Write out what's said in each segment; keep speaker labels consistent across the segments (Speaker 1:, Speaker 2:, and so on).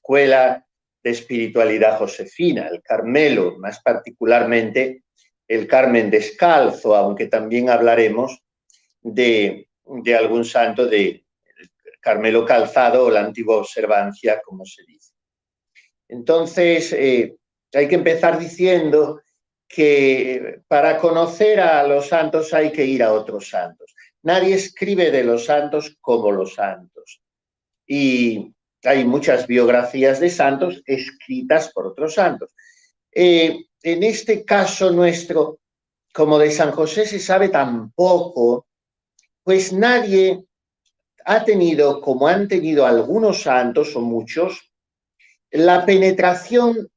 Speaker 1: escuela de espiritualidad josefina, el Carmelo, más particularmente el Carmen descalzo, aunque también hablaremos de algún santo de Carmelo calzado o la antigua observancia, como se dice. Entonces, hay que empezar diciendo que para conocer a los santos hay que ir a otros santos. Nadie escribe de los santos como los santos. Y hay muchas biografías de santos escritas por otros santos. En este caso nuestro, como de San José se sabe tan poco, pues nadie ha tenido, como han tenido algunos santos o muchos, la penetración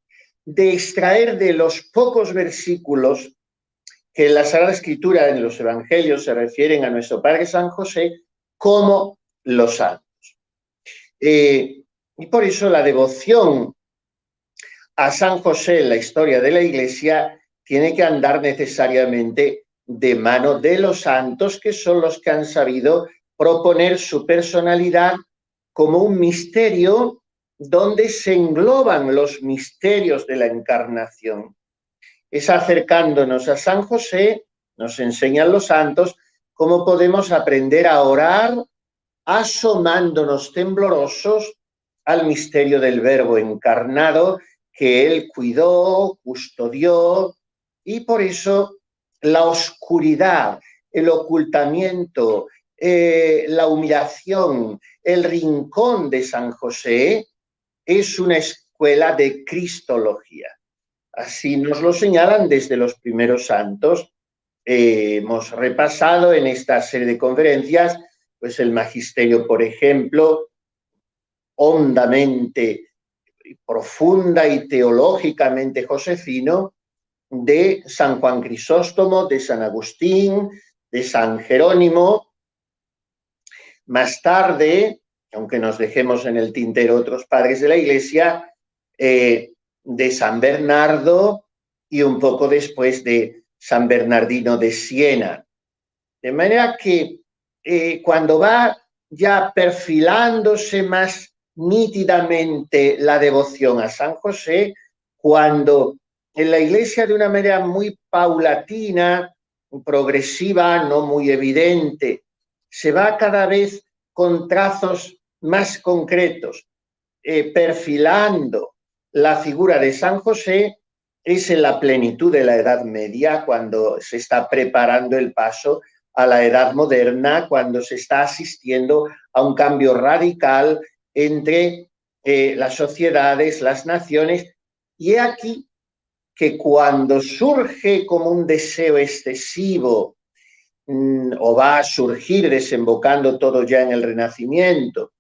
Speaker 1: de extraer de los pocos versículos que en la Sagrada Escritura, en los Evangelios, se refieren a nuestro Padre San José como los santos. Y por eso la devoción a San José en la historia de la Iglesia tiene que andar necesariamente de mano de los santos, que son los que han sabido proponer su personalidad como un misterio donde se engloban los misterios de la encarnación. Es acercándonos a San José, nos enseñan los santos, cómo podemos aprender a orar asomándonos temblorosos al misterio del Verbo encarnado que él cuidó, custodió, y por eso la oscuridad, el ocultamiento, la humillación, el rincón de San José es una escuela de cristología. Así nos lo señalan desde los primeros santos. Hemos repasado en esta serie de conferencias pues el magisterio, por ejemplo, hondamente, profunda y teológicamente josefino, de San Juan Crisóstomo, de San Agustín, de San Jerónimo. Más tarde, aunque nos dejemos en el tintero otros padres de la Iglesia, de San Bernardo y un poco después de San Bernardino de Siena. De manera que cuando va ya perfilándose más nítidamente la devoción a San José, cuando en la Iglesia de una manera muy paulatina, progresiva, no muy evidente, se va cada vez con trazos más concretos, perfilando la figura de San José, es en la plenitud de la Edad Media, cuando se está preparando el paso a la Edad Moderna, cuando se está asistiendo a un cambio radical entre las sociedades, las naciones, y he aquí que cuando surge como un deseo excesivo, o va a surgir desembocando todo ya en el Renacimiento,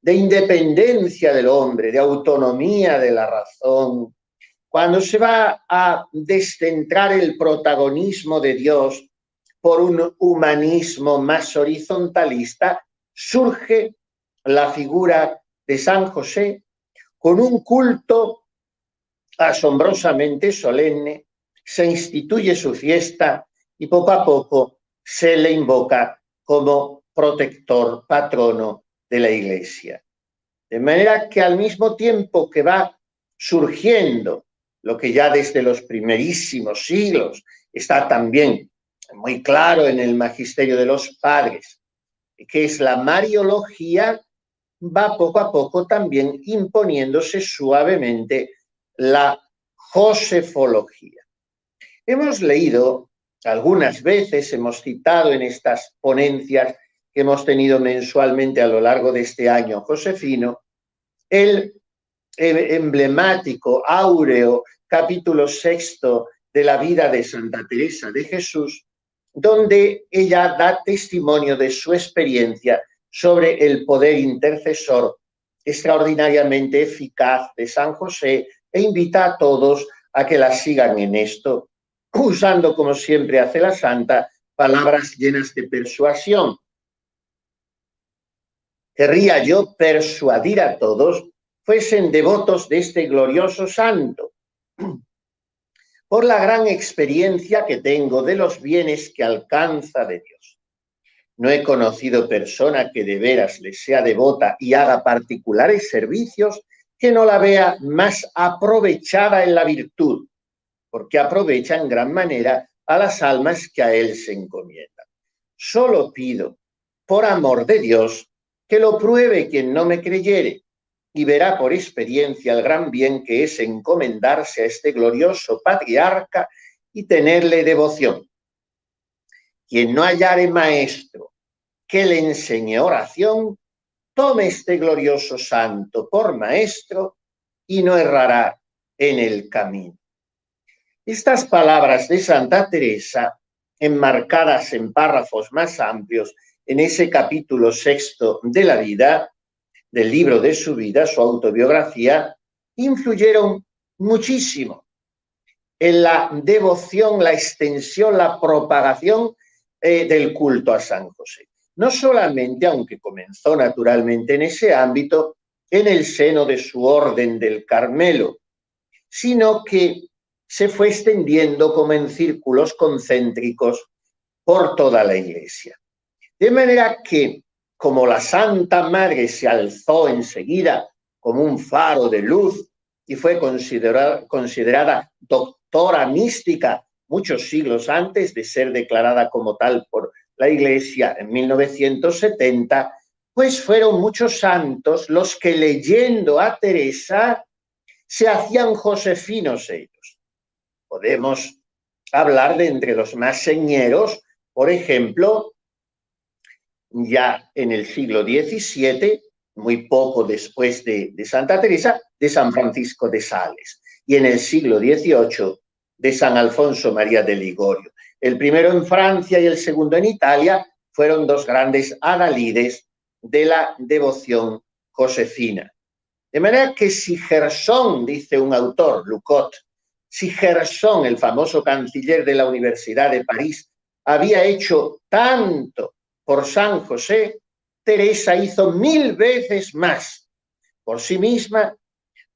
Speaker 1: de independencia del hombre, de autonomía de la razón, cuando se va a descentrar el protagonismo de Dios por un humanismo más horizontalista, surge la figura de San José con un culto asombrosamente solemne, se instituye su fiesta y poco a poco se le invoca como protector, patrono de la Iglesia. De manera que al mismo tiempo que va surgiendo lo que ya desde los primerísimos siglos está también muy claro en el magisterio de los padres, que es la mariología, va poco a poco también imponiéndose suavemente la josefología. Hemos leído algunas veces, hemos citado en estas ponencias que hemos tenido mensualmente a lo largo de este año josefino, el emblemático, áureo capítulo 6 de la vida de Santa Teresa de Jesús, donde ella da testimonio de su experiencia sobre el poder intercesor extraordinariamente eficaz de San José, e invita a todos a que la sigan en esto, usando, como siempre hace la santa, palabras llenas de persuasión. Querría yo persuadir a todos fuesen devotos de este glorioso santo, por la gran experiencia que tengo de los bienes que alcanza de Dios. No he conocido persona que de veras le sea devota y haga particulares servicios que no la vea más aprovechada en la virtud, porque aprovecha en gran manera a las almas que a él se encomiendan. Solo pido, por amor de Dios, que lo pruebe quien no me creyere, y verá por experiencia el gran bien que es encomendarse a este glorioso patriarca y tenerle devoción. Quien no hallare maestro que le enseñe oración, tome este glorioso santo por maestro y no errará en el camino. Estas palabras de Santa Teresa, enmarcadas en párrafos más amplios en ese capítulo 6 de la vida, del libro de su vida, su autobiografía, influyeron muchísimo en la devoción, la extensión, la propagación del culto a San José. No solamente, aunque comenzó naturalmente en ese ámbito, en el seno de su orden del Carmelo, sino que se fue extendiendo como en círculos concéntricos por toda la Iglesia. De manera que, como la Santa Madre se alzó enseguida como un faro de luz y fue considerada doctora mística muchos siglos antes de ser declarada como tal por la Iglesia en 1970, pues fueron muchos santos los que, leyendo a Teresa, se hacían josefinos ellos. Podemos hablar de entre los más señeros, por ejemplo, ya en el siglo XVII, muy poco después de Santa Teresa, de San Francisco de Sales, y en el siglo XVIII de San Alfonso María de Ligorio. El primero en Francia y el segundo en Italia fueron dos grandes adalides de la devoción josefina. De manera que si Gerson, dice un autor, Lucot, si Gerson, el famoso canciller de la Universidad de París, había hecho tanto por San José, Teresa hizo 1000 veces más por sí misma,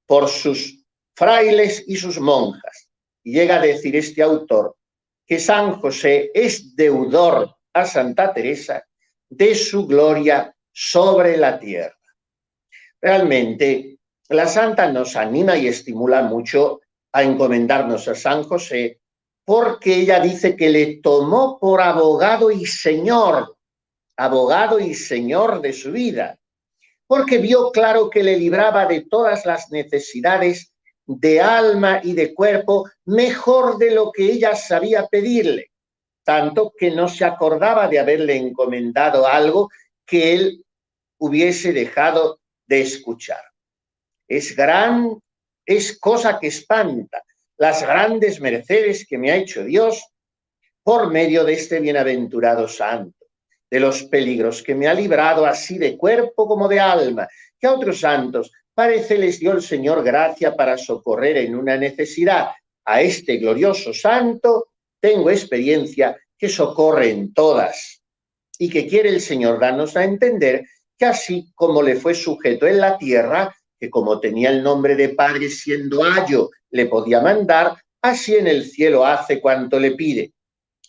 Speaker 1: por sus frailes y sus monjas. Y llega a decir este autor que San José es deudor a Santa Teresa de su gloria sobre la tierra. Realmente, la Santa nos anima y estimula mucho a encomendarnos a San José, porque ella dice que le tomó por abogado y señor de su vida, porque vio claro que le libraba de todas las necesidades de alma y de cuerpo mejor de lo que ella sabía pedirle, tanto que no se acordaba de haberle encomendado algo que él hubiese dejado de escuchar. Es cosa que espanta las grandes mercedes que me ha hecho Dios por medio de este bienaventurado santo, de los peligros que me ha librado así de cuerpo como de alma, que a otros santos parece les dio el Señor gracia para socorrer en una necesidad. A este glorioso santo tengo experiencia que socorre en todas y que quiere el Señor darnos a entender que así como le fue sujeto en la tierra, que como tenía el nombre de Padre siendo ayo, le podía mandar, así en el cielo hace cuanto le pide.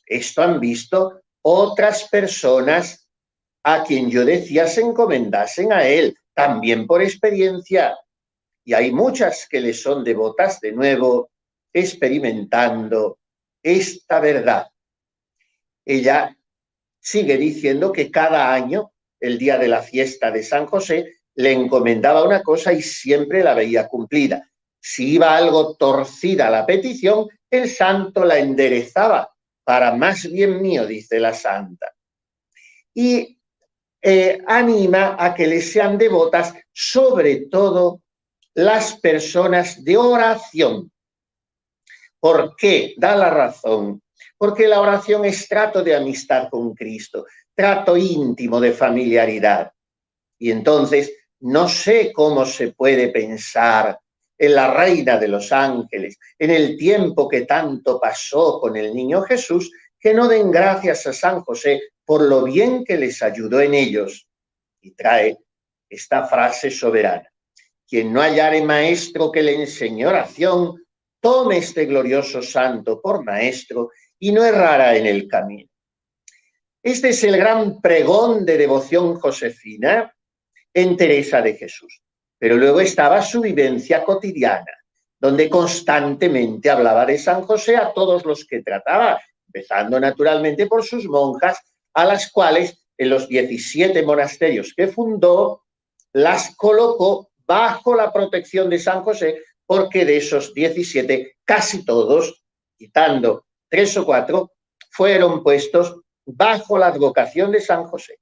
Speaker 1: Esto han visto otras personas a quien yo decía se encomendasen a él, también por experiencia. Y hay muchas que le son devotas de nuevo, experimentando esta verdad. Ella sigue diciendo que cada año, el día de la fiesta de San José, le encomendaba una cosa y siempre la veía cumplida. Si iba algo torcida la petición, el santo la enderezaba para más bien mío, dice la santa. Y anima a que le sean devotas sobre todo las personas de oración. ¿Por qué? Da la razón. Porque la oración es trato de amistad con Cristo, trato íntimo de familiaridad. Y entonces no sé cómo se puede pensar en la Reina de los Ángeles, en el tiempo que tanto pasó con el niño Jesús, que no den gracias a San José por lo bien que les ayudó en ellos. Y trae esta frase soberana: quien no hallare maestro que le enseñe oración, tome este glorioso santo por maestro y no errará en el camino. Este es el gran pregón de devoción josefina en Teresa de Jesús. pero luego estaba su vivencia cotidiana, donde constantemente hablaba de San José a todos los que trataba, empezando naturalmente por sus monjas, a las cuales en los 17 monasterios que fundó, las colocó bajo la protección de San José, porque de esos 17, casi todos, quitando 3 o 4, fueron puestos bajo la advocación de San José.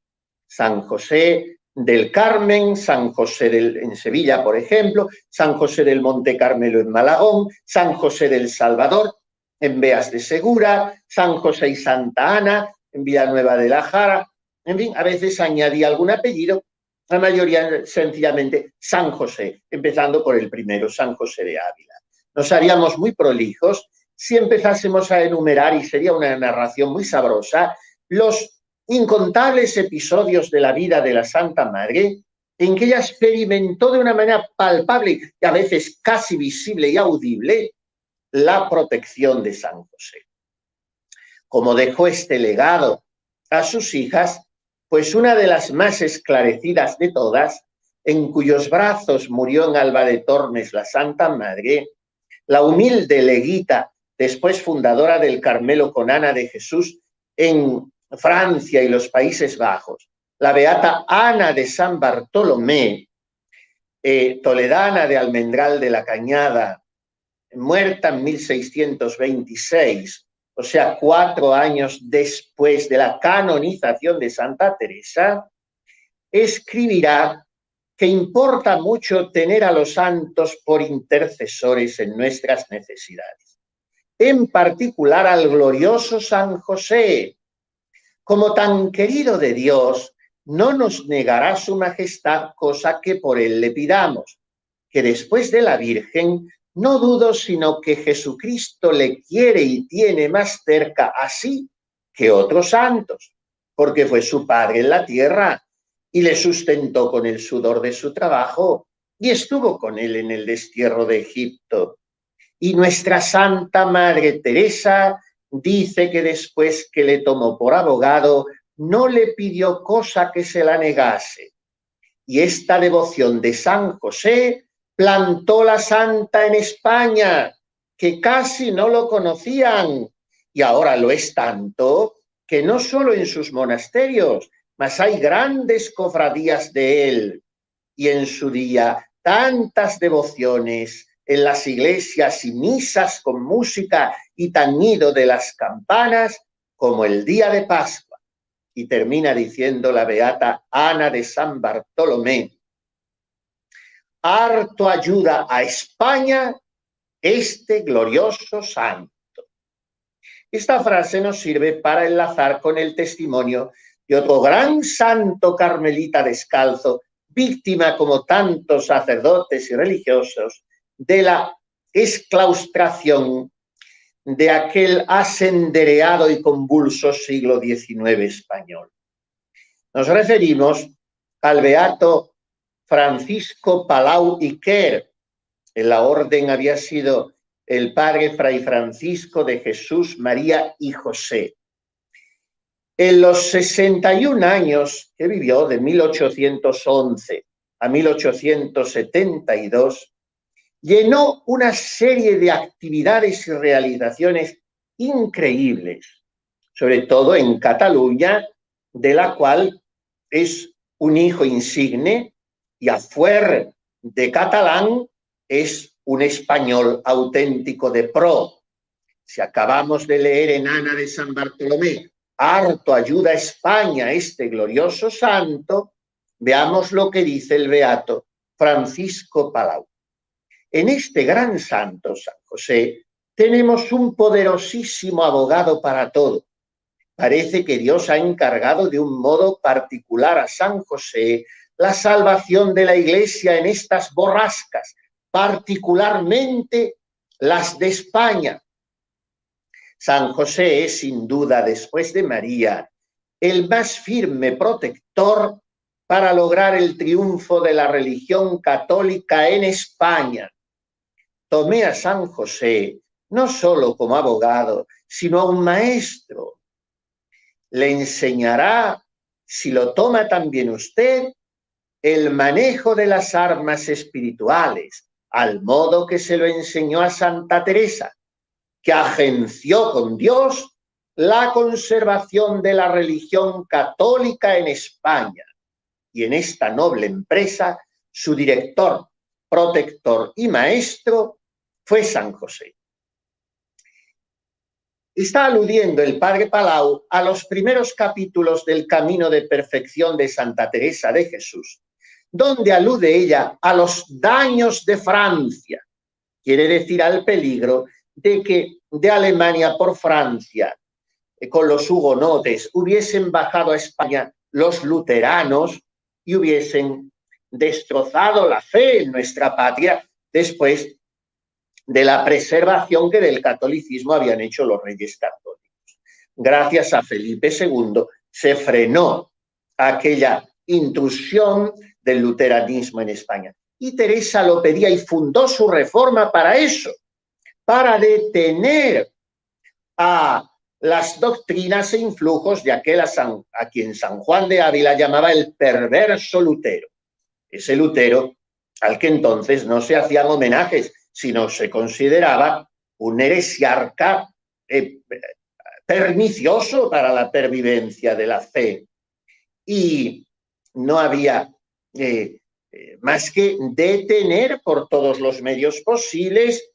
Speaker 1: San José del Carmen, San José en Sevilla, por ejemplo, San José del Monte Carmelo en Malagón, San José del Salvador en Beas de Segura, San José y Santa Ana en Villanueva de la Jara. En fin, a veces añadía algún apellido, la mayoría sencillamente San José, empezando por el primero, San José de Ávila. Nos haríamos muy prolijos si empezásemos a enumerar, y sería una narración muy sabrosa, los incontables episodios de la vida de la Santa Madre en que ella experimentó de una manera palpable y a veces casi visible y audible la protección de San José. Como dejó este legado a sus hijas, pues una de las más esclarecidas de todas, en cuyos brazos murió en Alba de Tormes la Santa Madre, la humilde leguita, después fundadora del Carmelo con Ana de Jesús en Francia y los Países Bajos, la beata Ana de San Bartolomé, toledana de Almendral de la Cañada, muerta en 1626, o sea, 4 años después de la canonización de Santa Teresa, escribirá que importa mucho tener a los santos por intercesores en nuestras necesidades, en particular al glorioso San José. Como tan querido de Dios, no nos negará su majestad cosa que por él le pidamos, que después de la Virgen, no dudo sino que Jesucristo le quiere y tiene más cerca así que otros santos, porque fue su padre en la tierra y le sustentó con el sudor de su trabajo y estuvo con él en el destierro de Egipto. Y nuestra Santa Madre Teresa dice que después que le tomó por abogado, no le pidió cosa que se la negase. Y esta devoción de San José plantó la santa en España, que casi no lo conocían, y ahora lo es tanto que no solo en sus monasterios, mas hay grandes cofradías de él, y en su día tantas devociones en las iglesias y misas con música y tañido de las campanas como el día de Pascua. Y termina diciendo la beata Ana de San Bartolomé: harto ayuda a España este glorioso santo. Esta frase nos sirve para enlazar con el testimonio de otro gran santo carmelita descalzo, víctima como tantos sacerdotes y religiosos de la exclaustración de aquel asendereado y convulso siglo XIX español. Nos referimos al beato Francisco Palau y Quer. En la orden había sido el padre Fray Francisco de Jesús, María y José. En los 61 años que vivió, de 1811 a 1872, llenó una serie de actividades y realizaciones increíbles, sobre todo en Cataluña, de la cual es un hijo insigne, y a fuer de catalán es un español auténtico de pro. Si acabamos de leer en Ana de San Bartolomé, harto ayuda a España este glorioso santo, veamos lo que dice el beato Francisco Palau. En este gran santo, San José, tenemos un poderosísimo abogado para todo. Parece que Dios ha encargado de un modo particular a San José la salvación de la Iglesia en estas borrascas, particularmente las de España. San José es, sin duda, después de María, el más firme protector para lograr el triunfo de la religión católica en España. Tomé a San José no solo como abogado, sino a un maestro. Le enseñará, si lo toma también usted, el manejo de las armas espirituales, al modo que se lo enseñó a Santa Teresa, que agenció con Dios la conservación de la religión católica en España. Y en esta noble empresa, su director, protector y maestro fue San José. Está aludiendo el padre Palau a los primeros capítulos del Camino de Perfección de Santa Teresa de Jesús, donde alude ella a los daños de Francia, quiere decir al peligro de que de Alemania por Francia, con los hugonotes, hubiesen bajado a España los luteranos y hubiesen destrozado la fe en nuestra patria después de la preservación que del catolicismo habían hecho los reyes católicos. Gracias a Felipe II se frenó aquella intrusión del luteranismo en España. Y Teresa lo pedía y fundó su reforma para eso, para detener a las doctrinas e influjos de aquel a quien San Juan de Ávila llamaba el perverso Lutero. Ese Lutero al que entonces no se hacían homenajes, sino se consideraba un heresiarca pernicioso para la pervivencia de la fe. Y no había más que detener por todos los medios posibles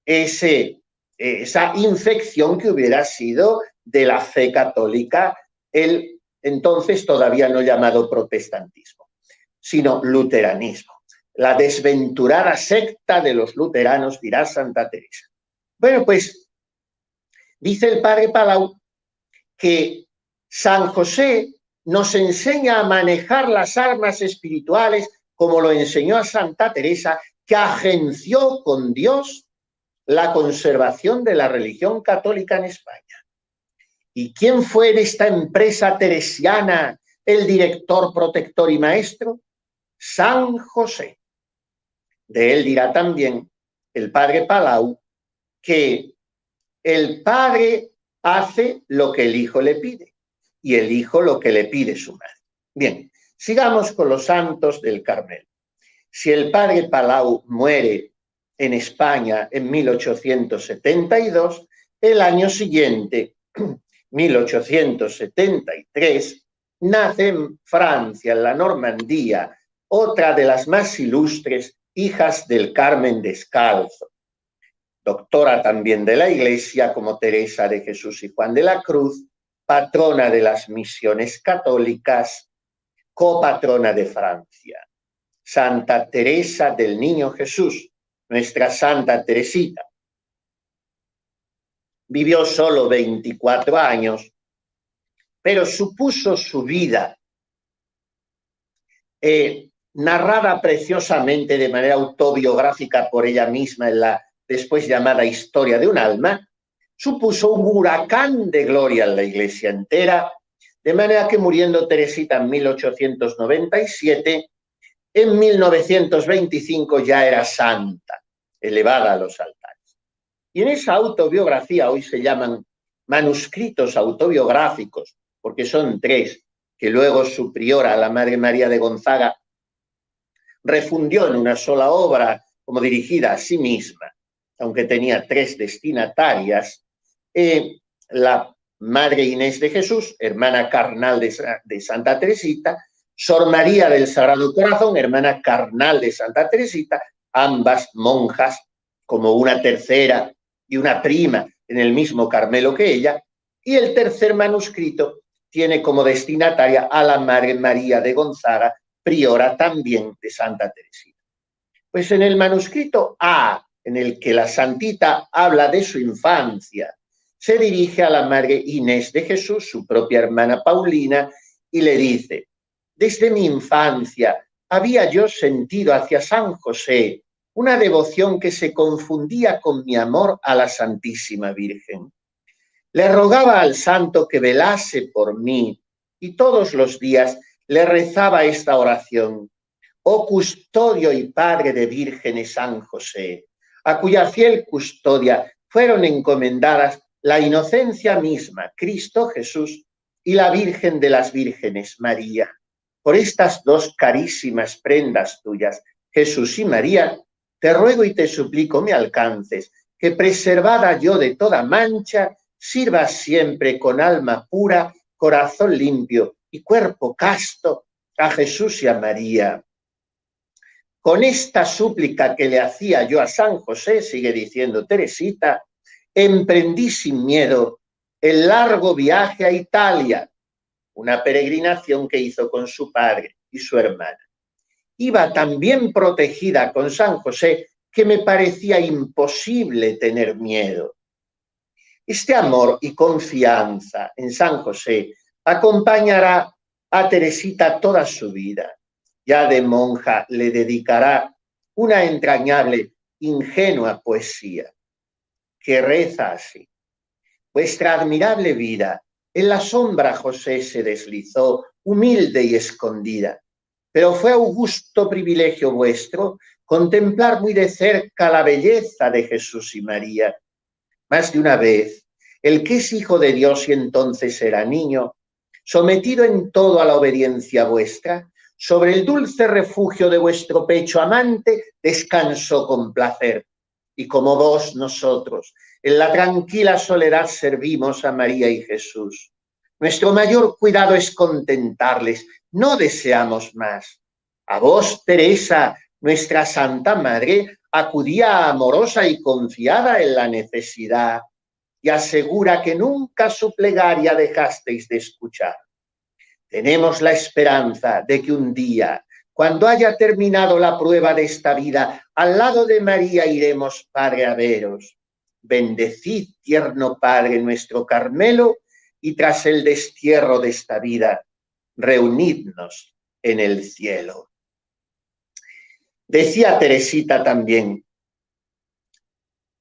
Speaker 1: esa infección que hubiera sido de la fe católica, el entonces todavía no llamado protestantismo, sino luteranismo. La desventurada secta de los luteranos, dirá Santa Teresa. Bueno, pues dice el padre Palau que San José nos enseña a manejar las armas espirituales como lo enseñó a Santa Teresa, que agenció con Dios la conservación de la religión católica en España. ¿Y quién fue en esta empresa teresiana el director, protector y maestro? San José. De él dirá también el padre Palau que el padre hace lo que el hijo le pide y el hijo lo que le pide su madre. Bien, sigamos con los santos del Carmelo. Si el padre Palau muere en España en 1872, el año siguiente, 1873, nace en Francia, en la Normandía, otra de las más ilustres hijas del Carmen Descalzo, doctora también de la Iglesia como Teresa de Jesús y Juan de la Cruz, patrona de las misiones católicas, copatrona de Francia. Santa Teresa del Niño Jesús, nuestra Santa Teresita. Vivió solo 24 años, pero supuso su vida narrada preciosamente de manera autobiográfica por ella misma en la después llamada Historia de un alma, supuso un huracán de gloria en la Iglesia entera, de manera que muriendo Teresita en 1897, en 1925 ya era santa, elevada a los altares. Y en esa autobiografía, hoy se llaman manuscritos autobiográficos, porque son 3, que luego su priora, la Madre María de Gonzaga, refundió en una sola obra como dirigida a sí misma, aunque tenía 3 destinatarias, la Madre Inés de Jesús, hermana carnal de Santa Teresita, Sor María del Sagrado Corazón, hermana carnal de Santa Teresita, ambas monjas, como una tercera y una prima en el mismo Carmelo que ella, y el tercer manuscrito tiene como destinataria a la Madre María de Gonzaga, priora también de Santa Teresita. Pues en el manuscrito A, en el que la santita habla de su infancia, se dirige a la Madre Inés de Jesús, su propia hermana Paulina, y le dice: desde mi infancia había yo sentido hacia San José una devoción que se confundía con mi amor a la Santísima Virgen. Le rogaba al santo que velase por mí y todos los días le rezaba esta oración: oh custodio y padre de vírgenes San José, a cuya fiel custodia fueron encomendadas la inocencia misma, Cristo Jesús, y la Virgen de las Vírgenes, María. por estas dos carísimas prendas tuyas, Jesús y María, te ruego y te suplico me alcances, que preservada yo de toda mancha, sirva siempre con alma pura, corazón limpio y cuerpo casto a Jesús y a María. Con esta súplica que le hacía yo a San José, sigue diciendo Teresita, emprendí sin miedo el largo viaje a Italia, una peregrinación que hizo con su padre y su hermana. Iba tan bien protegida con San José que me parecía imposible tener miedo. Este amor y confianza en San José acompañará a Teresita toda su vida. Ya de monja le dedicará una entrañable, ingenua poesía que reza así. Vuestra admirable vida, en la sombra José se deslizó, humilde y escondida, pero fue augusto privilegio vuestro contemplar muy de cerca la belleza de Jesús y María. Más de una vez, el que es hijo de Dios y entonces era niño, sometido en todo a la obediencia vuestra, sobre el dulce refugio de vuestro pecho amante, descansó con placer. Y como vos, nosotros, en la tranquila soledad servimos a María y Jesús. Nuestro mayor cuidado es contentarles, no deseamos más. A vos, Teresa, nuestra Santa Madre, acudía amorosa y confiada en la necesidad y asegura que nunca su plegaria dejasteis de escuchar. Tenemos la esperanza de que un día, cuando haya terminado la prueba de esta vida, al lado de María iremos, Padre, a veros. Bendecid, tierno Padre, nuestro Carmelo, y tras el destierro de esta vida, reunidnos en el cielo. Decía Teresita también,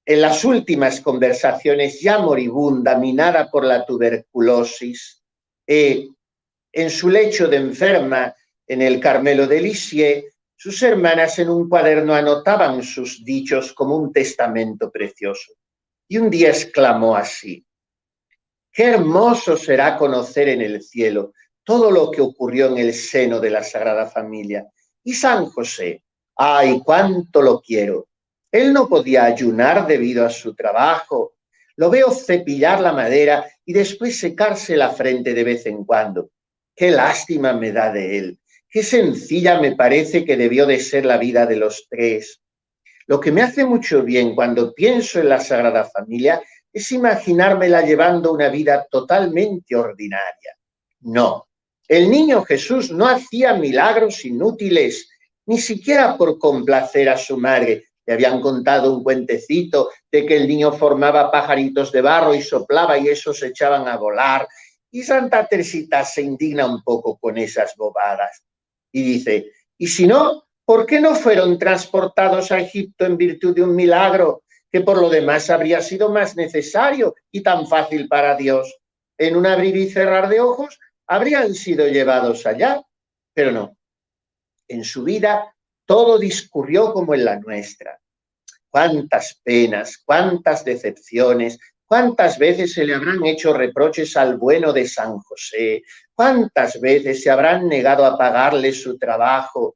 Speaker 1: en las últimas conversaciones, ya moribunda, minada por la tuberculosis, en su lecho de enferma, en el Carmelo de Lisieux, sus hermanas en un cuaderno anotaban sus dichos como un testamento precioso. Y un día exclamó así: qué hermoso será conocer en el cielo todo lo que ocurrió en el seno de la Sagrada Familia. Y San José, ¡ay, cuánto lo quiero! Él no podía ayunar debido a su trabajo. Lo veo cepillar la madera y después secarse la frente de vez en cuando. Qué lástima me da de él. Qué sencilla me parece que debió de ser la vida de los tres. Lo que me hace mucho bien cuando pienso en la Sagrada Familia es imaginármela llevando una vida totalmente ordinaria. No, el niño Jesús no hacía milagros inútiles, ni siquiera por complacer a su madre. Le habían contado un cuentecito de que el niño formaba pajaritos de barro y soplaba y esos se echaban a volar. Y Santa Teresita se indigna un poco con esas bobadas y dice, y si no, ¿por qué no fueron transportados a Egipto en virtud de un milagro que por lo demás habría sido más necesario y tan fácil para Dios? En un abrir y cerrar de ojos habrían sido llevados allá, pero no. En su vida todo discurrió como en la nuestra. Cuántas penas, cuántas decepciones, cuántas veces se le habrán hecho reproches al bueno de San José, cuántas veces se habrán negado a pagarle su trabajo.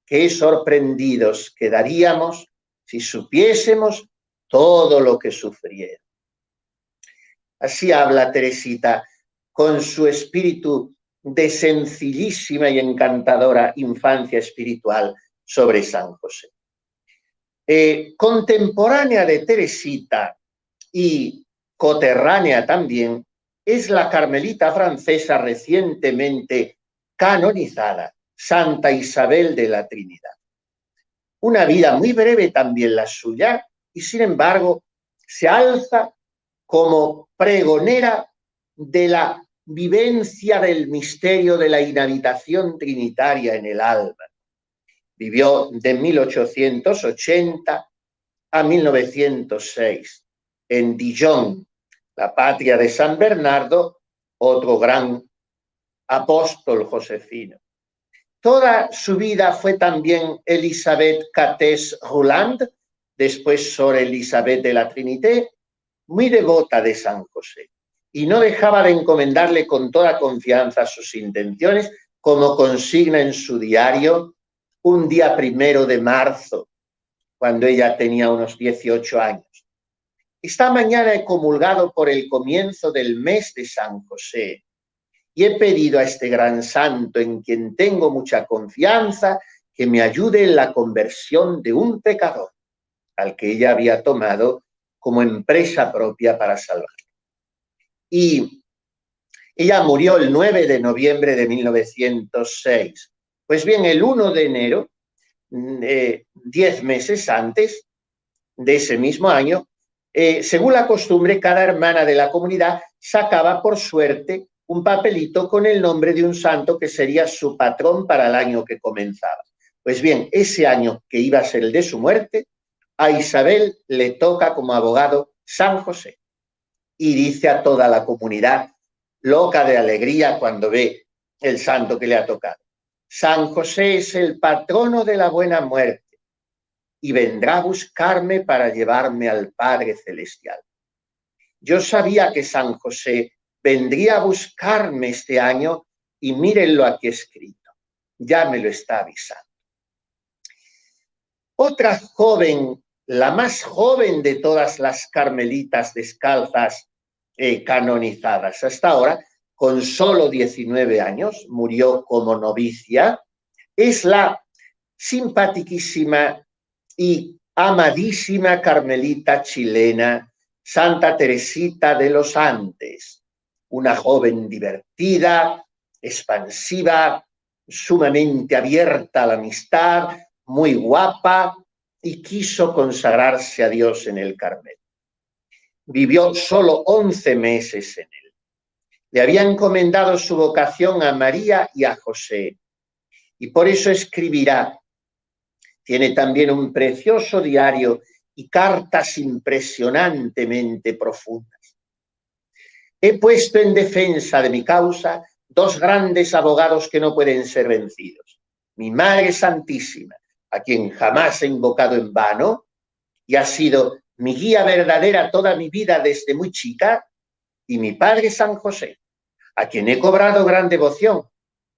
Speaker 1: Qué sorprendidos quedaríamos si supiésemos todo lo que sufrieron. Así habla Teresita con su espíritu de sencillísima y encantadora infancia espiritual sobre San José. Contemporánea de Teresita y coterránea también es la carmelita francesa recientemente canonizada, Santa Isabel de la Trinidad. Una vida muy breve también la suya, y sin embargo se alza como pregonera de la vivencia del misterio de la inhabitación trinitaria en el alma. Vivió de 1880 a 1906 en Dijon, la patria de San Bernardo, otro gran apóstol josefino. Toda su vida fue también Elisabeth Catès-Rouland, después Sor Elisabeth de la Trinité, muy devota de San José, y no dejaba de encomendarle con toda confianza sus intenciones, como consigna en su diario, un día 1 de marzo, cuando ella tenía unos 18 años. Esta mañana he comulgado por el comienzo del mes de San José y he pedido a este gran santo, en quien tengo mucha confianza, que me ayude en la conversión de un pecador, al que ella había tomado como empresa propia para salvar. Y ella murió el 9 de noviembre de 1906. Pues bien, el 1 de enero, 10 meses antes de ese mismo año, según la costumbre, cada hermana de la comunidad sacaba por suerte un papelito con el nombre de un santo que sería su patrón para el año que comenzaba. Pues bien, ese año que iba a ser el de su muerte, a Isabel le toca como abogado San José. Y dice a toda la comunidad, loca de alegría cuando ve el santo que le ha tocado: San José es el patrono de la buena muerte y vendrá a buscarme para llevarme al Padre Celestial. Yo sabía que San José vendría a buscarme este año y mírenlo aquí escrito. Ya me lo está avisando. Otra joven, la más joven de todas las carmelitas descalzas canonizadas hasta ahora, con solo 19 años, murió como novicia, es la simpaticísima y amadísima carmelita chilena Santa Teresita de los Andes, una joven divertida, expansiva, sumamente abierta a la amistad, muy guapa, y quiso consagrarse a Dios en el Carmelo. Vivió solo 11 meses en él. Le había encomendado su vocación a María y a José, y por eso escribirá. Tiene también un precioso diario y cartas impresionantemente profundas. He puesto en defensa de mi causa 2 grandes abogados que no pueden ser vencidos: mi Madre Santísima, a quien jamás he invocado en vano y ha sido mi guía verdadera toda mi vida desde muy chica, y mi Padre San José, a quien he cobrado gran devoción.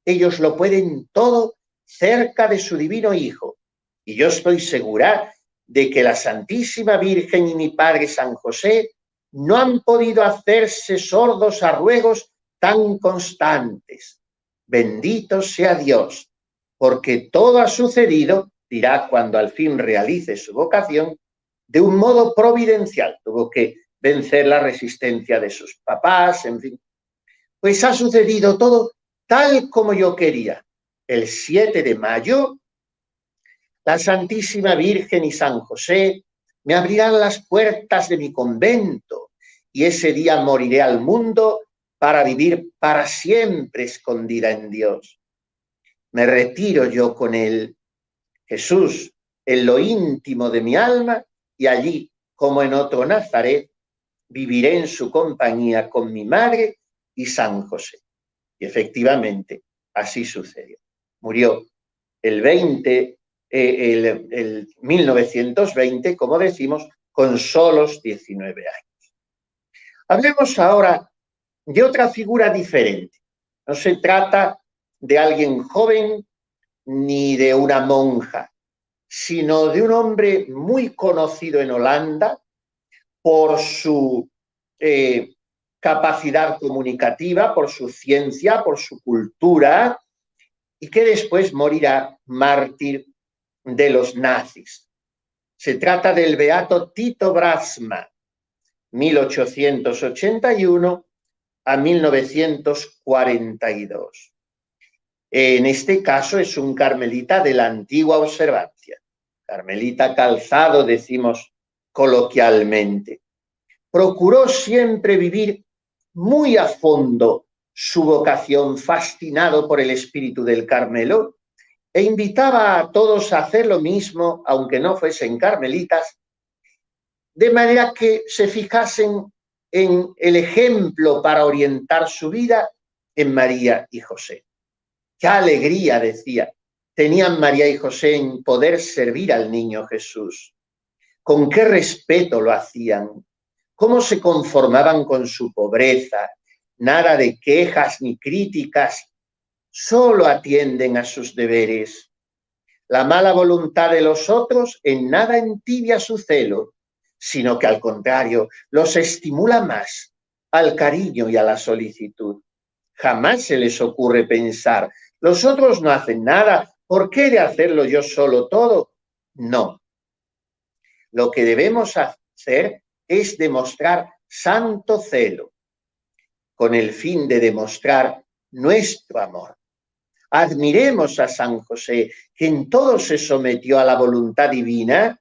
Speaker 1: Ellos lo pueden todo cerca de su divino Hijo, y yo estoy segura de que la Santísima Virgen y mi Padre San José no han podido hacerse sordos a ruegos tan constantes. Bendito sea Dios, porque todo ha sucedido, dirá cuando al fin realice su vocación, de un modo providencial. Tuvo que vencer la resistencia de sus papás, en fin. Pues ha sucedido todo tal como yo quería. El 7 de mayo, la Santísima Virgen y San José me abrirán las puertas de mi convento y ese día moriré al mundo para vivir para siempre escondida en Dios. Me retiro yo con él, Jesús, en lo íntimo de mi alma, y allí, como en otro Nazaret, viviré en su compañía con mi madre y San José. Y efectivamente, así sucedió. Murió el 1920, como decimos, con solos 19 años. Hablemos ahora de otra figura diferente. No se trata de alguien joven ni de una monja, sino de un hombre muy conocido en Holanda por su capacidad comunicativa, por su ciencia, por su cultura, y que después morirá mártir de los nazis. Se trata del beato Tito Brasma, 1881 a 1942. En este caso es un carmelita de la antigua observancia, carmelita calzado, decimos coloquialmente. Procuró siempre vivir muy a fondo su vocación, fascinado por el espíritu del Carmelo, e invitaba a todos a hacer lo mismo, aunque no fuesen carmelitas, de manera que se fijasen en el ejemplo para orientar su vida en María y José. ¡Qué alegría!, decía, tenían María y José en poder servir al niño Jesús. Con qué respeto lo hacían, cómo se conformaban con su pobreza, nada de quejas ni críticas, solo atienden a sus deberes. La mala voluntad de los otros en nada entibia su celo, sino que al contrario los estimula más al cariño y a la solicitud. Jamás se les ocurre pensar, los otros no hacen nada, ¿por qué he de hacerlo yo solo todo? No. Lo que debemos hacer es demostrar santo celo, con el fin de demostrar nuestro amor. Admiremos a San José, que en todo se sometió a la voluntad divina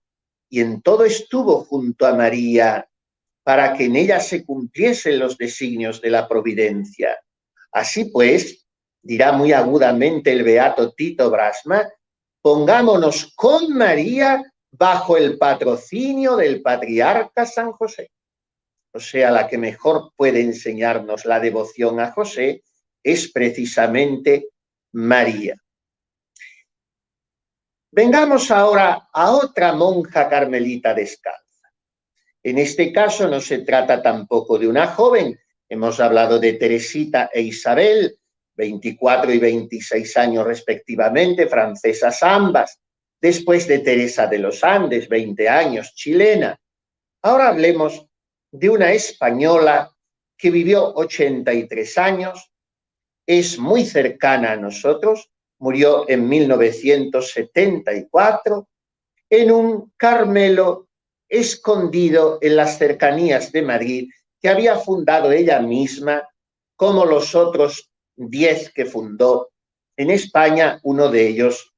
Speaker 1: y en todo estuvo junto a María, para que en ella se cumpliesen los designios de la providencia. Así pues, dirá muy agudamente el beato Tito Brasma, pongámonos con María bajo el patrocinio del patriarca San José. O sea, la que mejor puede enseñarnos la devoción a José es precisamente María. Vengamos ahora a otra monja carmelita descalza. En este caso no se trata tampoco de una joven. Hemos hablado de Teresita e Isabel, 24 y 26 años respectivamente, francesas ambas. Después de Teresa de los Andes, 20 años, chilena. Ahora hablemos de una española que vivió 83 años, es muy cercana a nosotros, murió en 1974 en un Carmelo escondido en las cercanías de Madrid, que había fundado ella misma, como los otros 10 que fundó en España, uno de ellos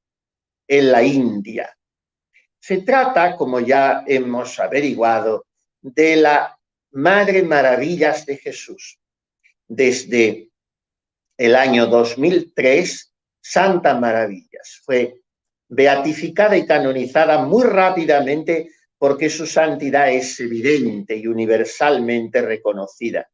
Speaker 1: en la India. Se trata, como ya hemos averiguado, de la Madre Maravillas de Jesús. Desde el año 2003, Santa Maravillas fue beatificada y canonizada muy rápidamente porque su santidad es evidente y universalmente reconocida.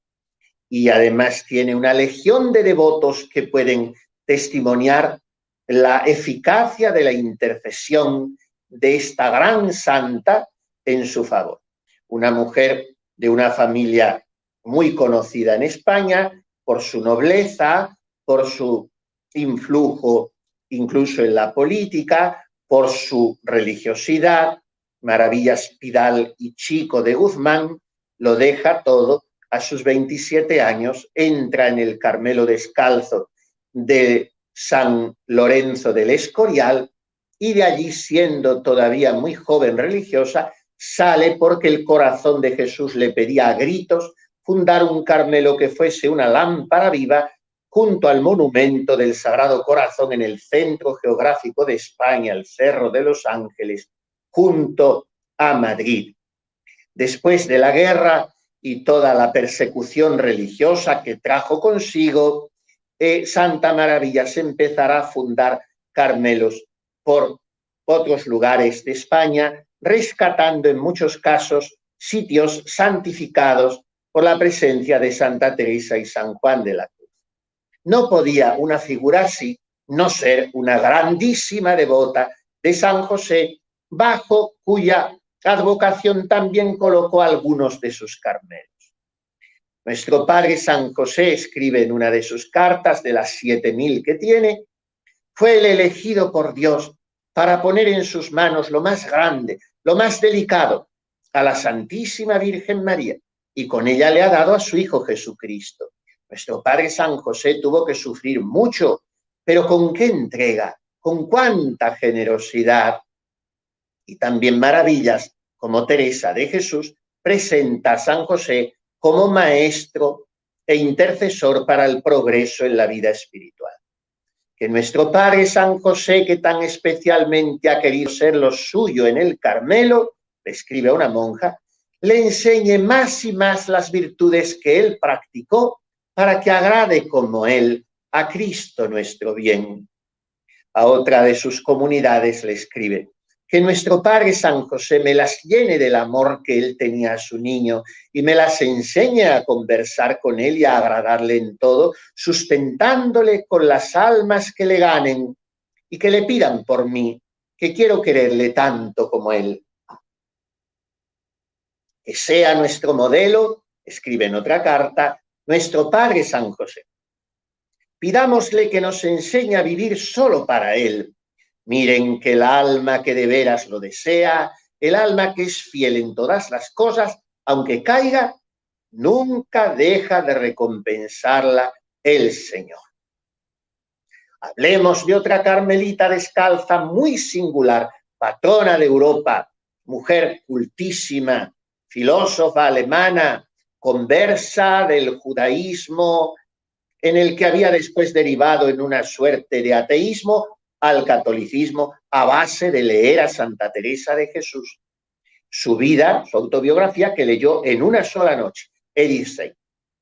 Speaker 1: Y además tiene una legión de devotos que pueden testimoniar la eficacia de la intercesión de esta gran santa en su favor. Una mujer de una familia muy conocida en España por su nobleza, por su influjo incluso en la política, por su religiosidad. Maravillas Pidal y Chico de Guzmán lo deja todo. A sus 27 años entra en el Carmelo descalzo de San Lorenzo del Escorial y de allí, siendo todavía muy joven religiosa, sale porque el corazón de Jesús le pedía a gritos fundar un Carmelo que fuese una lámpara viva junto al monumento del Sagrado Corazón en el centro geográfico de España, el Cerro de los Ángeles, junto a Madrid. Después de la guerra y toda la persecución religiosa que trajo consigo, Santa Maravillas empezará a fundar Carmelos por otros lugares de España, rescatando en muchos casos sitios santificados por la presencia de Santa Teresa y San Juan de la Cruz. No podía una figura así no ser una grandísima devota de San José, bajo cuya advocación también colocó algunos de sus carmelos. Nuestro padre San José escribe en una de sus cartas, de las 7000 que tiene, fue el elegido por Dios para poner en sus manos lo más grande, lo más delicado, a la Santísima Virgen María, y con ella le ha dado a su Hijo Jesucristo. Nuestro padre San José tuvo que sufrir mucho, pero con qué entrega, con cuánta generosidad. Y también Maravillas, como Teresa de Jesús, presenta a San José como maestro e intercesor para el progreso en la vida espiritual. Que nuestro Padre San José, que tan especialmente ha querido ser lo suyo en el Carmelo, le escribe a una monja, le enseñe más y más las virtudes que él practicó para que agrade como él a Cristo nuestro bien. A otra de sus comunidades le escribe, que nuestro Padre San José me las llene del amor que él tenía a su niño y me las enseñe a conversar con él y a agradarle en todo, sustentándole con las almas que le ganen y que le pidan por mí, que quiero quererle tanto como él. Que sea nuestro modelo, escribe en otra carta, nuestro Padre San José. Pidámosle que nos enseñe a vivir solo para Él. Miren que el alma que de veras lo desea, el alma que es fiel en todas las cosas, aunque caiga, nunca deja de recompensarla el Señor. Hablemos de otra carmelita descalza muy singular, patrona de Europa, mujer cultísima, filósofa alemana, conversa del judaísmo, en el que había después derivado en una suerte de ateísmo al catolicismo a base de leer a Santa Teresa de Jesús. Su vida, su autobiografía, que leyó en una sola noche, Edith Stein.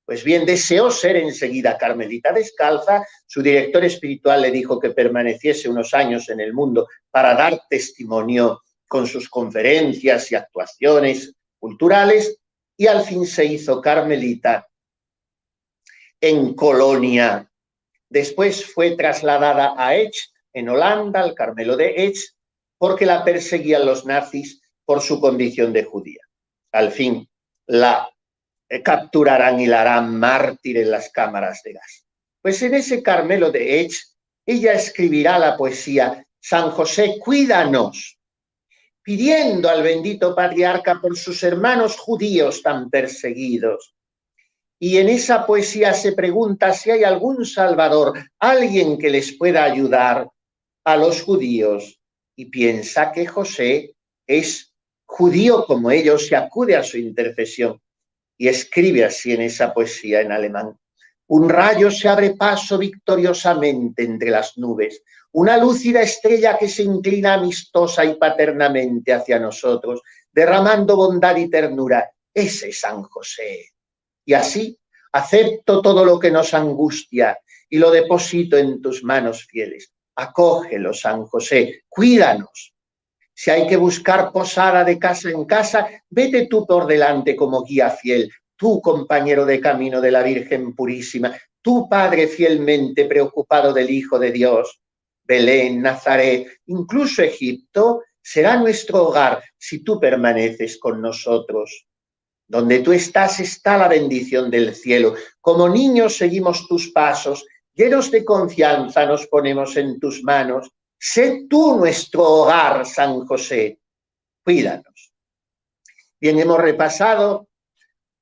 Speaker 1: Pues bien, deseó ser enseguida carmelita descalza. Su director espiritual le dijo que permaneciese unos años en el mundo para dar testimonio con sus conferencias y actuaciones culturales, y al fin se hizo carmelita en Colonia. Después fue trasladada a Echt, en Holanda, al Carmelo de Echt, porque la perseguían los nazis por su condición de judía. Al fin la capturarán y la harán mártir en las cámaras de gas. Pues en ese Carmelo de Echt, ella escribirá la poesía San José, cuídanos, pidiendo al bendito patriarca por sus hermanos judíos tan perseguidos. Y en esa poesía se pregunta si hay algún salvador, alguien que les pueda ayudar a los judíos. Y piensa que José es judío como ellos y acude a su intercesión. Y escribe así en esa poesía en alemán: un rayo se abre paso victoriosamente entre las nubes, una lúcida estrella que se inclina amistosa y paternamente hacia nosotros, derramando bondad y ternura. Ese es San José. Y así acepto todo lo que nos angustia y lo deposito en tus manos fieles. Acógelo, San José, cuídanos. Si hay que buscar posada de casa en casa, vete tú por delante como guía fiel, tú compañero de camino de la Virgen Purísima, tú Padre fielmente preocupado del Hijo de Dios. Belén, Nazaret, incluso Egipto, será nuestro hogar si tú permaneces con nosotros. Donde tú estás está la bendición del cielo. Como niños seguimos tus pasos, llenos de confianza nos ponemos en tus manos. Sé tú nuestro hogar, San José. Cuídanos. Bien, hemos repasado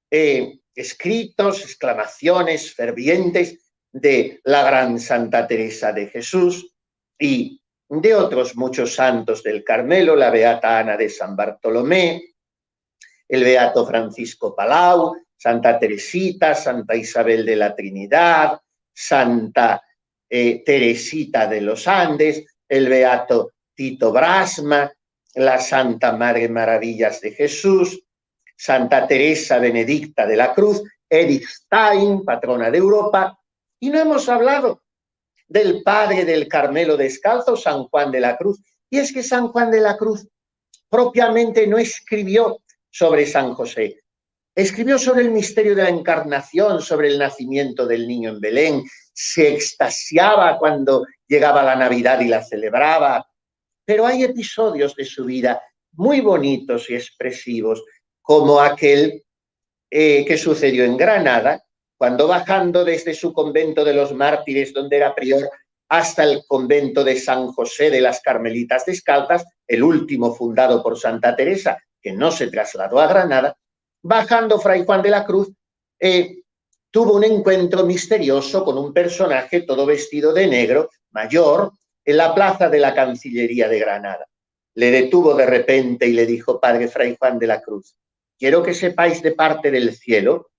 Speaker 1: escritos, exclamaciones fervientes de la gran Santa Teresa de Jesús y de otros muchos santos del Carmelo, la beata Ana de San Bartolomé, el beato Francisco Palau, Santa Teresita, Santa Isabel de la Trinidad, Santa Teresita de los Andes, el beato Tito Brasma, la Santa Madre Maravillas de Jesús, Santa Teresa Benedicta de la Cruz, Edith Stein, patrona de Europa, y no hemos hablado del padre del Carmelo descalzo, San Juan de la Cruz. Y es que San Juan de la Cruz propiamente no escribió sobre San José. Escribió sobre el misterio de la encarnación, sobre el nacimiento del niño en Belén. Se extasiaba cuando llegaba la Navidad y la celebraba. Pero hay episodios de su vida muy bonitos y expresivos, como aquel que sucedió en Granada, cuando bajando desde su convento de los mártires, donde era prior, hasta el convento de San José de las Carmelitas Descalzas, el último fundado por Santa Teresa, que no se trasladó a Granada, bajando Fray Juan de la Cruz, tuvo un encuentro misterioso con un personaje todo vestido de negro, mayor, en la plaza de la Cancillería de Granada. Le detuvo de repente y le dijo: Padre Fray Juan de la Cruz, quiero que sepáis de parte del cielo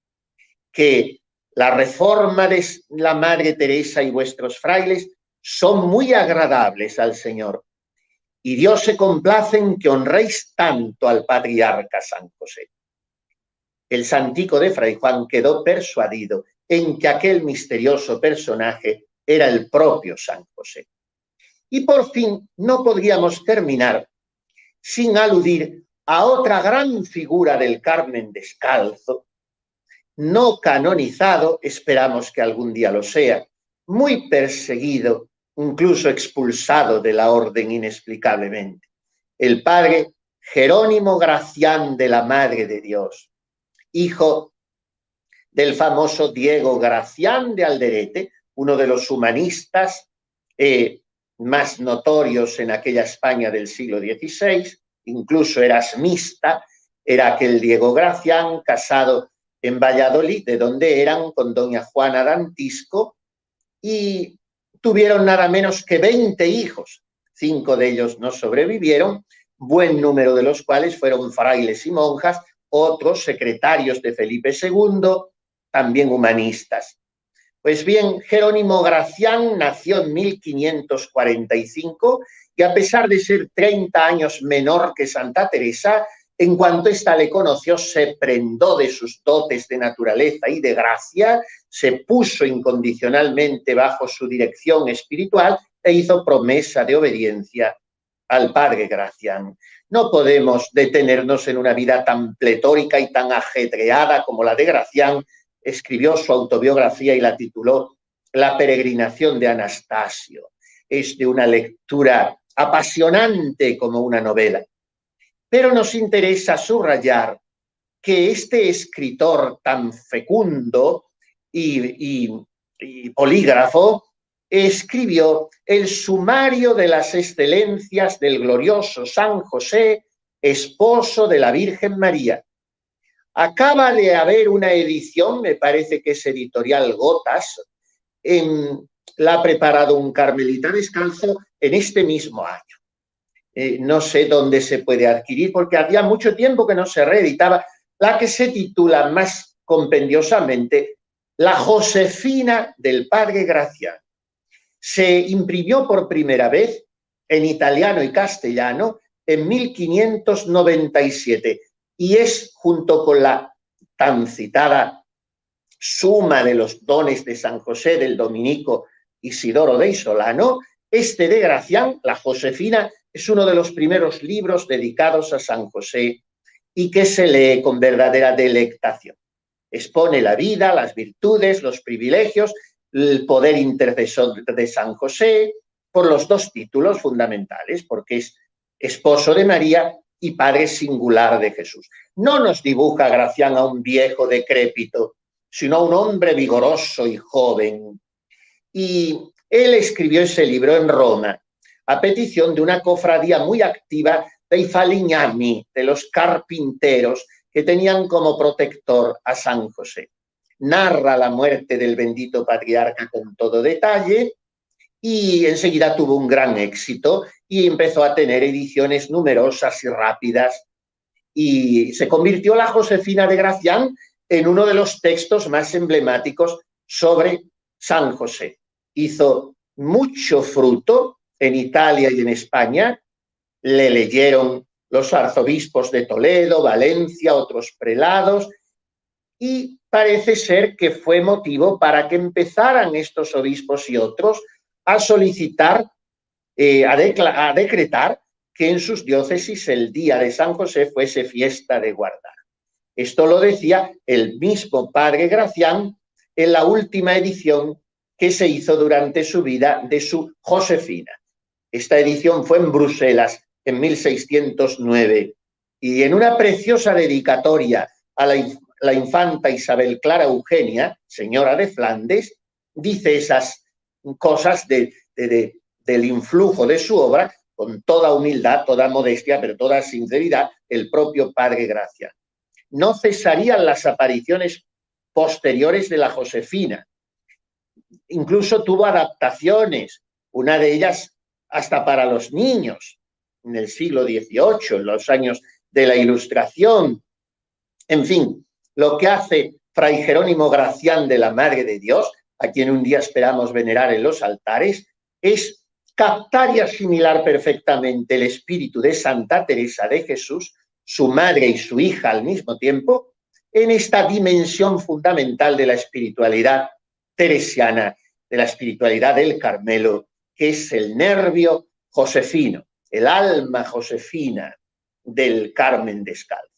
Speaker 1: que la reforma de la Madre Teresa y vuestros frailes son muy agradables al Señor. Y Dios se complace en que honréis tanto al patriarca San José. El santico de Fray Juan quedó persuadido en que aquel misterioso personaje era el propio San José. Y por fin no podríamos terminar sin aludir a otra gran figura del Carmen descalzo, no canonizado, esperamos que algún día lo sea, muy perseguido, incluso expulsado de la orden inexplicablemente. El padre Jerónimo Gracián de la Madre de Dios, hijo del famoso Diego Gracián de Alderete, uno de los humanistas más notorios en aquella España del siglo XVI, incluso erasmista, era aquel Diego Gracián, casado en Valladolid, de donde eran, con doña Juana Dantisco, y tuvieron nada menos que 20 hijos. 5 de ellos no sobrevivieron, buen número de los cuales fueron frailes y monjas, otros secretarios de Felipe II, también humanistas. Pues bien, Jerónimo Gracián nació en 1545 y a pesar de ser 30 años menor que Santa Teresa, en cuanto ésta le conoció, se prendó de sus dotes de naturaleza y de gracia, se puso incondicionalmente bajo su dirección espiritual e hizo promesa de obediencia al padre Gracián. No podemos detenernos en una vida tan pletórica y tan ajetreada como la de Gracián. Escribió su autobiografía y la tituló La peregrinación de Anastasio. Es de una lectura apasionante como una novela. Pero nos interesa subrayar que este escritor tan fecundo y polígrafo escribió el sumario de las excelencias del glorioso San José, esposo de la Virgen María. Acaba de haber una edición, me parece que es editorial Gotas, la ha preparado un carmelita descalzo en este mismo año. No sé dónde se puede adquirir porque hacía mucho tiempo que no se reeditaba, la que se titula más compendiosamente La Josefina del padre Gracián. Se imprimió por primera vez en italiano y castellano en 1597 y es, junto con la tan citada Suma de los dones de San José del dominico Isidoro de Isolano, este de Gracián, La Josefina, es uno de los primeros libros dedicados a San José y que se lee con verdadera delectación. Expone la vida, las virtudes, los privilegios, el poder intercesor de San José, por los dos títulos fundamentales, porque es esposo de María y padre singular de Jesús. No nos dibuja Gracián a un viejo decrépito, sino a un hombre vigoroso y joven. Y él escribió ese libro en Roma, a petición de una cofradía muy activa dei falegnami, de los carpinteros, que tenían como protector a San José. Narra la muerte del bendito patriarca con todo detalle y enseguida tuvo un gran éxito y empezó a tener ediciones numerosas y rápidas y se convirtió La Josefina de Gracián en uno de los textos más emblemáticos sobre San José. Hizo mucho fruto en Italia y en España, le leyeron los arzobispos de Toledo, Valencia, otros prelados, y parece ser que fue motivo para que empezaran estos obispos y otros a solicitar, a decretar que en sus diócesis el día de San José fuese fiesta de guardar. Esto lo decía el mismo padre Gracián en la última edición que se hizo durante su vida de su Josefina. Esta edición fue en Bruselas en 1609 y en una preciosa dedicatoria a la infanta Isabel Clara Eugenia, señora de Flandes, dice esas cosas del influjo de su obra con toda humildad, toda modestia, pero toda sinceridad, el propio padre Gracián. No cesarían las apariciones posteriores de la Josefina. Incluso tuvo adaptaciones, una de ellas hasta para los niños, en el siglo XVIII, en los años de la Ilustración. En fin, lo que hace Fray Jerónimo Gracián de la Madre de Dios, a quien un día esperamos venerar en los altares, es captar y asimilar perfectamente el espíritu de Santa Teresa de Jesús, su madre y su hija al mismo tiempo, en esta dimensión fundamental de la espiritualidad teresiana, de la espiritualidad del Carmelo, que es el nervio josefino, el alma josefina del Carmen descalzo.